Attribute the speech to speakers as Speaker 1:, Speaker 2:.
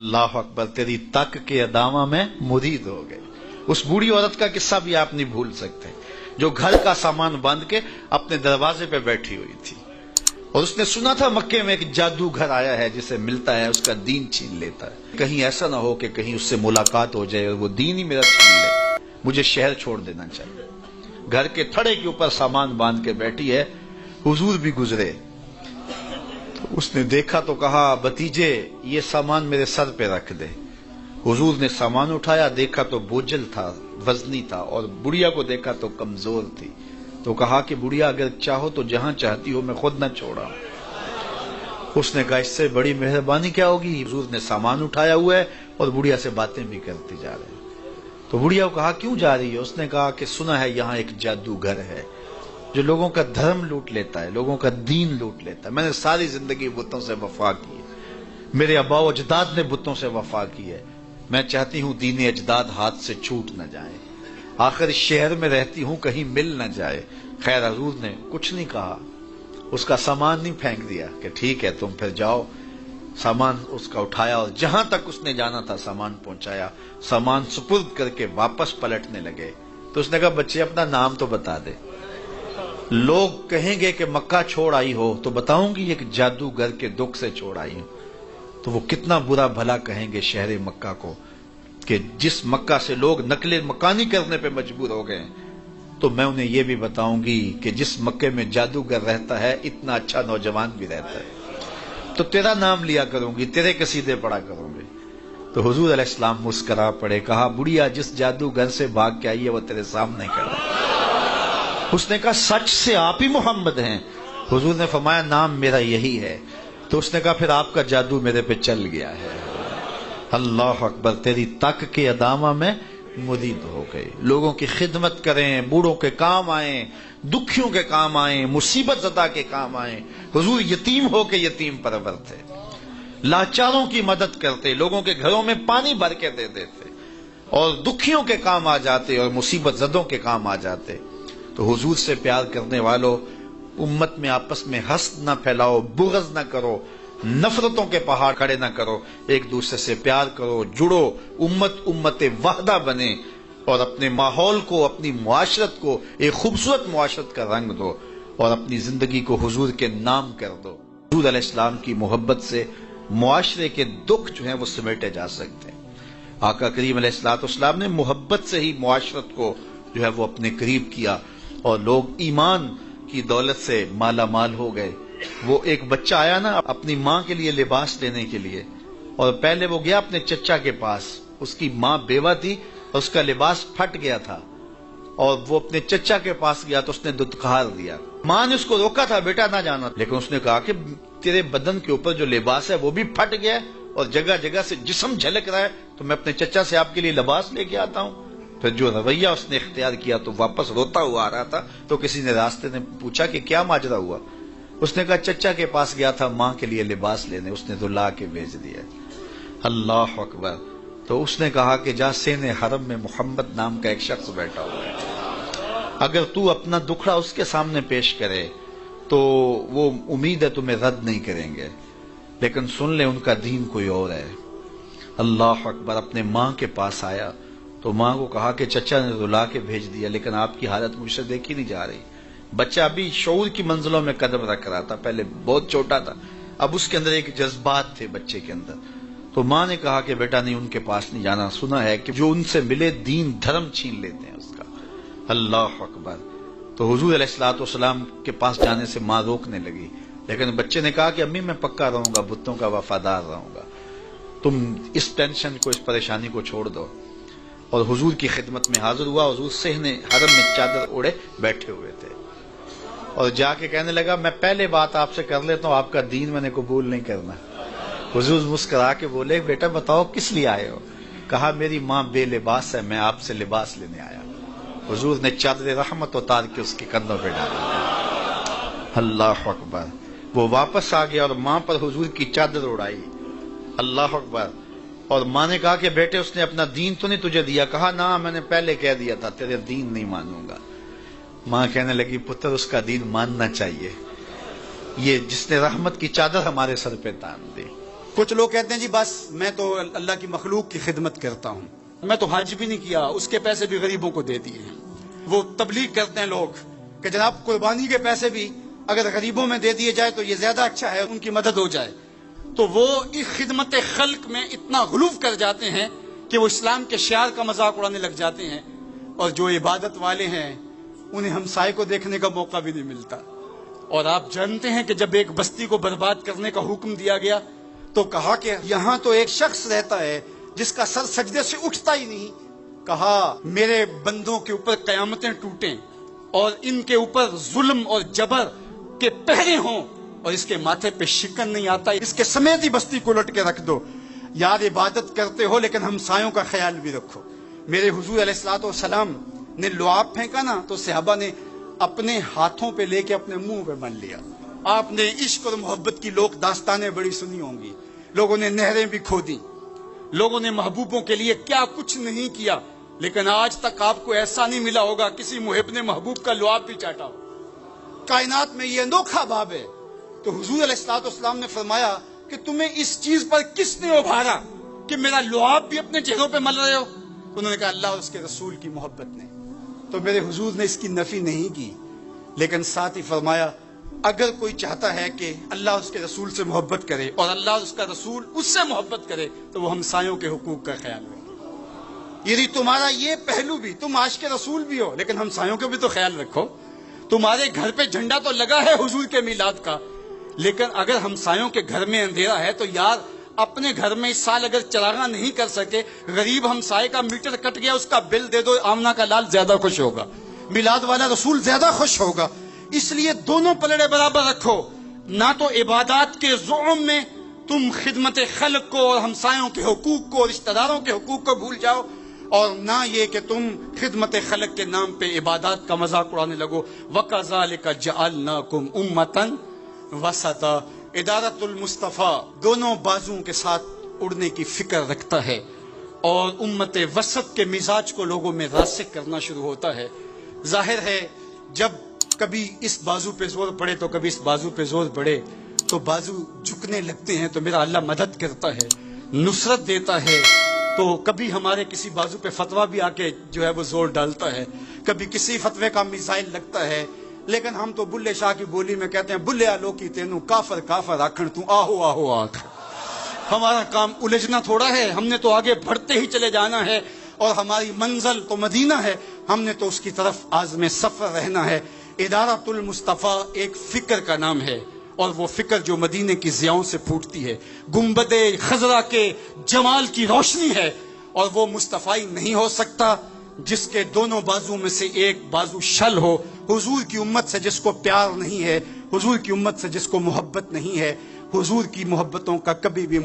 Speaker 1: अल्लाह अकबर, तेरी तक के अदामा में मुरीद हो गए। उस बूढ़ी औरत का किस्सा भी आप नहीं भूल सकते, जो घर का सामान बांध के अपने दरवाजे पे बैठी हुई थी और उसने सुना था मक्के में एक जादूगर आया है, जिसे मिलता है उसका दीन छीन लेता है। कहीं ऐसा ना हो कि कहीं उससे मुलाकात हो जाए और वो दीन ही मेरा छीन ले, मुझे शहर छोड़ देना चाहिए। घर के थड़े के ऊपर सामान बांध के बैठी है, हुजूर भी गुजरे। उसने देखा तो कहा, भतीजे ये सामान मेरे सर पे रख दे। हुजूर ने सामान उठाया, देखा तो बोझल था, वजनी था, और बुढ़िया को देखा तो कमजोर थी। तो कहा कि बुढ़िया अगर चाहो तो जहां चाहती हो, मैं खुद न छोड़ा। उसने कहा इससे बड़ी मेहरबानी क्या होगी। हुजूर ने सामान उठाया हुआ है और बुढ़िया से बातें भी करती जा रहे हैं। तो बुढ़िया को कहा क्यों जा रही है। उसने कहा कि सुना है यहाँ एक जादूगर है जो लोगों का धर्म लूट लेता है, लोगों का दीन लूट लेता है। मैंने सारी जिंदगी बुतों से वफा की है, मेरे अब्बा अजदाद ने बुतों से वफा की है। मैं चाहती हूँ दीन अजदाद हाथ से छूट न जाए। आखिर शहर में रहती हूँ, कहीं मिल न जाए। खैर हुजूर ने कुछ नहीं कहा, उसका सामान नहीं फेंक दिया कि ठीक है तुम फिर जाओ। सामान उसका उठाया और जहां तक उसने जाना था सामान पहुंचाया। सामान सुपुर्द करके वापस पलटने लगे तो उसने कहा बच्चे अपना नाम तो बता दे। लोग कहेंगे कि मक्का छोड़ आई हो तो बताऊंगी एक जादूगर के दुख से छोड़ आई हूं। तो वो कितना बुरा भला कहेंगे शहर मक्का को कि जिस मक्का से लोग नकले मकानी करने पे मजबूर हो गए। तो मैं उन्हें यह भी बताऊंगी कि जिस मक्के में जादूगर रहता है, इतना अच्छा नौजवान भी रहता है। तो तेरा नाम लिया करूंगी, तेरे कसीदे पढ़ा करूंगी। तो हुजूर अलैहिस्सलाम मुस्करा पड़े, कहा बुढ़िया जिस जादूगर से भाग के आई है वो तेरे सामने खड़ा है। उसने कहा सच से आप ही मोहम्मद हैं। हुजूर ने फरमाया नाम मेरा यही है। तो उसने कहा फिर आपका जादू मेरे पे चल गया है। अल्लाह अकबर, तेरी तक के अदामा में मुरीद हो गए। लोगों की खिदमत करें, बूढ़ों के काम आए, दुखियों के काम आए, मुसीबत ज़दा के काम आए। हुजूर यतीम हो के यतीम परवर थे, लाचारों की मदद करते, लोगों के घरों में पानी भर के दे देते और दुखियों के काम आ जाते और मुसीबत ज़दों के काम आ जाते। तो हुजूर से प्यार करने वालों, उम्मत में आपस में हस्द न फैलाओ, बुग़्ज़ न करो, नफरतों के पहाड़ खड़े न करो, एक दूसरे से प्यार करो, जुड़ो, उम्मत वाहदा बने और अपने माहौल को, अपनी मुआशरत को एक खूबसूरत मुआशरत का रंग दो और अपनी जिंदगी को हुजूर के नाम कर दो। हुजूर अलैहिस्सलाम की मोहब्बत से मुआशरे के दुख जो हैं वो समेटे जा सकते हैं। आका करीम अलैहिस्सलाम ने मोहब्बत से ही मुआशरत को जो है वो अपने करीब किया और लोग ईमान की दौलत से माला माल हो गए। वो एक बच्चा आया ना अपनी माँ के लिए लिबास लेने के लिए, और पहले वो गया अपने चचा के पास। उसकी माँ बेवा थी और उसका लिबास फट गया था और वो अपने चचा के पास गया तो उसने दुत्कार दिया। माँ ने उसको रोका था, बेटा ना जाना, लेकिन उसने कहा कि तेरे बदन के ऊपर जो लिबास है वो भी फट गया है और जगह जगह से जिस्म झलक रहा है, तो मैं अपने चचा से आपके लिए लिबास लेके आता हूँ। फिर जो रवैया उसने इख्तियार किया तो वापस रोता हुआ आ रहा था। तो किसी ने रास्ते ने पूछा कि क्या माजरा हुआ। उसने कहा चचा के पास गया था माँ के लिए लिबास लेने, उसने तो ला के भेज दिया। अल्लाह अकबर। तो उसने कहा कि जा सेने हरम में मोहम्मद नाम का एक शख्स बैठा हुआ है, अगर तू अपना दुखड़ा उसके सामने पेश करे तो वो उम्मीद है तुम्हें रद्द नहीं करेंगे, लेकिन सुन ले उनका दीन कोई और है। अल्लाह अकबर। अपने माँ के पास आया तो माँ को कहा कि चचा ने रुला के भेज दिया, लेकिन आपकी हालत मुझसे देखी नहीं जा रही। बच्चा अभी शऊर की मंजिलों में कदम रख रहा था, पहले बहुत छोटा था, अब उसके अंदर एक जज्बात थे बच्चे के अंदर। तो माँ ने कहा कि बेटा नहीं, उनके पास नहीं जाना, सुना है कि जो उनसे मिले दीन धर्म छीन लेते हैं उसका। अल्लाह अकबर। तो हुजूर अलैहिस्सलाम के पास जाने से माँ रोकने लगी, लेकिन बच्चे ने कहा कि अम्मी मैं पक्का रहूंगा, बुतों का वफादार रहूंगा, तुम इस टेंशन को, इस परेशानी को छोड़ दो। और हुजूर की खिदमत में हाजिर हुआ। हुजूर सेहने हरम में चादर ओढ़े बैठे हुए थे और जाके कहने लगा मैं पहले बात आपसे कर लेता हूं, आपका दीन मैंने कबूल नहीं करना। हुजूर मुस्कुरा के बोले बेटा बताओ किस लिए आए हो। कहा मेरी माँ बेलिबास है, मैं आपसे लिबास लेने आया। हुजूर ने चादर रहमत उतार के उसके कंधों पे डाली। अल्लाह अकबर। वो वापस आ गया और माँ पर हुजूर की चादर उड़ाई। अल्लाह अकबर। और माँ ने कहा कि बेटे उसने अपना दीन तो नहीं तुझे दिया। कहा ना, मैंने पहले कह दिया था तेरे दीन नहीं मानूंगा। माँ कहने लगी पुत्र उसका दीन मानना चाहिए, ये जिसने रहमत की चादर हमारे सर पे तान दी।
Speaker 2: کچھ لوگ کہتے ہیں جی بس میں تو اللہ کی مخلوق کی خدمت کرتا ہوں، میں تو حج بھی نہیں کیا، اس کے پیسے بھی غریبوں کو دے دیے ہیں۔ وہ تبلیغ کرتے ہیں لوگ کہ جناب قربانی کے پیسے بھی اگر غریبوں میں دے دیے جائے تو یہ زیادہ اچھا ہے، ان کی مدد ہو جائے۔ تو وہ اس خدمت خلق میں اتنا غلو کر جاتے ہیں کہ وہ اسلام کے شعار کا مذاق اڑانے لگ جاتے ہیں، اور جو عبادت والے ہیں انہیں ہمسائے کو دیکھنے کا موقع بھی نہیں ملتا۔ اور آپ جانتے ہیں کہ جب ایک بستی کو برباد کرنے کا حکم دیا گیا تو کہا کہ یہاں تو ایک شخص رہتا ہے جس کا سر سجدے سے اٹھتا ہی نہیں۔ کہا میرے بندوں کے اوپر قیامتیں ٹوٹیں اور ان کے اوپر ظلم اور جبر کے پہرے ہوں اور اس کے ماتھے پہ شکن نہیں آتا، اس کے سمیت ہی بستی کو لٹ کے رکھ دو۔ یار عبادت کرتے ہو لیکن ہمسایوں کا خیال بھی رکھو۔ میرے حضور علیہ الصلوۃ والسلام نے لعاب پھینکا نا تو صحابہ نے اپنے ہاتھوں پہ لے کے اپنے منہ پہ بن لیا۔ آپ نے عشق اور محبت کی لوک داستانیں بڑی سنی ہوں گی، لوگوں نے نہریں بھی کھودی، لوگوں نے محبوبوں کے لیے کیا کچھ نہیں کیا، لیکن آج تک آپ کو ایسا نہیں ملا ہوگا کسی محب نے محبوب کا لعاب بھی چاٹا ہو۔ کائنات میں یہ انوکھا باب ہے۔ تو حضور علیہ الصلوۃ والسلام نے فرمایا کہ تمہیں اس چیز پر کس نے ابھارا کہ میرا لعاب بھی اپنے چہروں پہ مل رہے ہو؟ انہوں نے کہا اللہ اور اس کے رسول کی محبت نے۔ تو میرے حضور نے اس کی نفی نہیں کی، لیکن ساتھ ہی فرمایا اگر کوئی چاہتا ہے کہ اللہ اس کے رسول سے محبت کرے اور اللہ اور اس کا رسول اس سے محبت کرے تو وہ ہمسایوں کے حقوق کا خیال رکھے۔ یعنی تمہارا یہ پہلو بھی، تم عاشق رسول بھی ہو لیکن ہمسایوں کا بھی تو خیال رکھو۔ تمہارے گھر پہ جھنڈا تو لگا ہے حضور کے میلاد کا، لیکن اگر ہمسایوں کے گھر میں اندھیرا ہے تو یار اپنے گھر میں اس سال اگر چراغاں نہیں کر سکے، غریب ہمسائے کا میٹر کٹ گیا اس کا بل دے دو، آمنہ کا لال زیادہ خوش ہوگا، میلاد والا رسول زیادہ خوش ہوگا۔ اس لیے دونوں پلڑے برابر رکھو، نہ تو عبادات کے زعم میں تم خدمت خلق کو اور ہمسایوں کے حقوق کو اور رشتہ داروں کے حقوق کو بھول جاؤ، اور نہ یہ کہ تم خدمت خلق کے نام پہ عبادات کا مذاق اڑانے لگو۔ وَكَذَلِكَ جَعَلْنَاكُمْ أُمَّةً وَسَطًا۔ ادارت المصطفیٰ دونوں بازوں کے ساتھ اڑنے کی فکر رکھتا ہے، اور امت وسط کے مزاج کو لوگوں میں راسخ کرنا شروع ہوتا ہے۔ ظاہر ہے جب کبھی اس بازو پہ زور پڑے تو کبھی اس بازو پہ زور پڑے تو بازو جھکنے لگتے ہیں، تو میرا اللہ مدد کرتا ہے، نصرت دیتا ہے۔ تو کبھی ہمارے کسی بازو پہ فتویٰ بھی آ کے جو ہے وہ زور ڈالتا ہے، کبھی کسی فتوے کا میزائل لگتا ہے، لیکن ہم تو بلے شاہ کی بولی میں کہتے ہیں بلے آلو کی تینوں کافر کافر آکھن تو آہو آہو آکھ۔ ہمارا کام الجھنا تھوڑا ہے، ہم نے تو آگے بڑھتے ہی چلے جانا ہے، اور ہماری منزل تو مدینہ ہے، ہم نے تو اس کی طرف عازم سفر رہنا ہے۔ ادارت المصطفیٰ ایک فکر کا نام ہے، اور وہ فکر جو مدینے کی ضیاؤں سے پھوٹتی ہے، گنبد خضرا کے جمال کی روشنی ہے، اور وہ مصطفی نہیں ہو سکتا جس کے دونوں بازو میں سے ایک بازو شل ہو۔ حضور کی امت سے جس کو پیار نہیں ہے، حضور کی امت سے جس کو محبت نہیں ہے، حضور کی محبتوں کا کبھی بھی